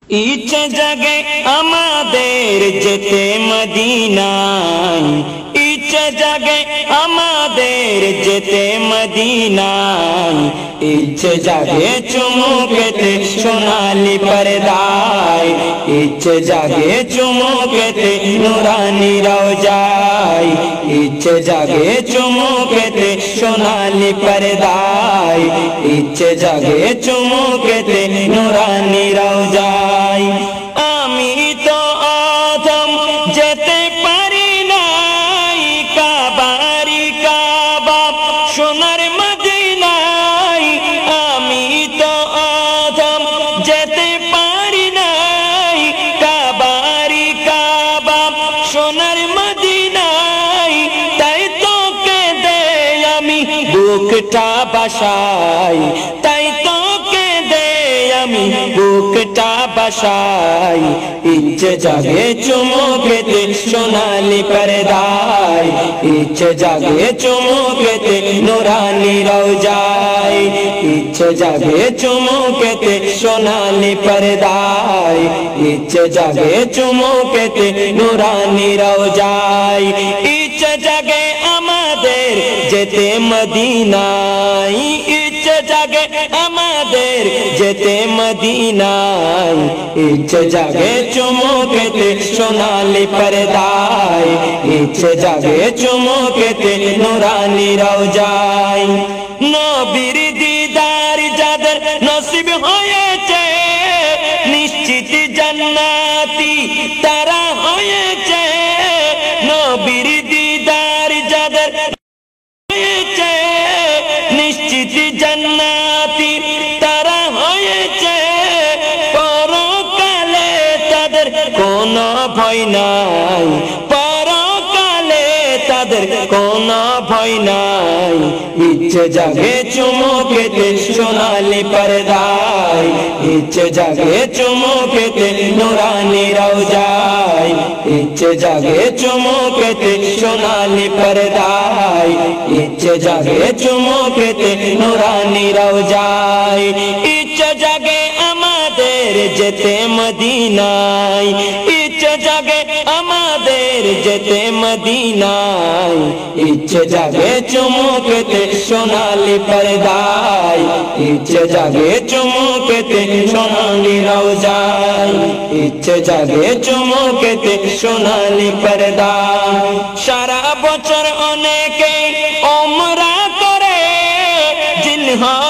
ইচ্ছে জাগে আমাদের যেতে মদিনায়, ইচ্ছে জাগে আমাদের যেতে মদিনায়, ইচ্ছে জাগে চুমু খেতে সোনালি পর্দায়, ইচ্ছে জাগে চুমু খেতে নুরানি রওজায়, ইচ্ছে জাগে চুমু খেতে সোনালি পর্দায়, ইচ্ছে জাগে চুমু খেতে নুরানি রওজায়। আমি তো অধম যেতে পারি নাই, কাবারি কাবা সোনার মদিনায়, আমি তো অধম যেতে পারি নাই, কাবারি কাবা সোনার মদিনায়, তাই তো কেঁদে আমি বুকটা বাসাই, তাই তো কেঁদে আমি বুকটা বাসাই, ইচ্ছে জাগে চুমু খেতে সোনালি পর্দায়, ইচ্ছে জাগে চুমু খেতে নুরানি রওজায়, ইচ্ছে জাগে চুমু খেতে সোনালি পর্দায়, ইচ্ছে জাগে চুমু খেতে নুরানি রওজায়, ইচ্ছে জাগে আমাদের যেতে মদিনায়, ইচ্ছে জাগে আমাদের যেতে মদিনায়, ইচ্ছে জাগে চুমু খেতে সোনালি পর্দায়, ইচ্ছে জাগে চুমু খেতে নুরানি রওজায়। নবীর দিদার যাদের নসিব হয়েছে, নিশ্চিত জান্নাতি তারা হয়েছে, নবীর দিদার যাদের হয়েছে, নিশ্চিত জান্নাতি তারা হয়েছে, পরকালে তাদের কোনো ভয় নাই, পরকালে তাদের কোনো ভয় নাই, ইচ্ছে জাগে চুমু খেতে সোনালি পর্দায়, ইচ্ছে জাগে চুমু খেতে নুরানি রওজায়, ইচ্ছে জাগে চুমু খেতে সোনালি পর্দায়, ইচ্ছে জাগে চুমু খেতে নুরানি রওজায়, ইচ্ছে জাগে আমাদের যেতে মদিনায়, ইচ্ছে জাগে আমাদের যেতে মদিনায়, ইচ্ছে জাগে চুমু খেতে সোনালি পর্দায়, ইচ্ছে জাগে চুমু খেতে সোনালি রওজায়, ইচ্ছে জাগে চুমু খেতে সোনালি পর্দায়। সারা বছর অনেকে উমরা করে, জিলহজ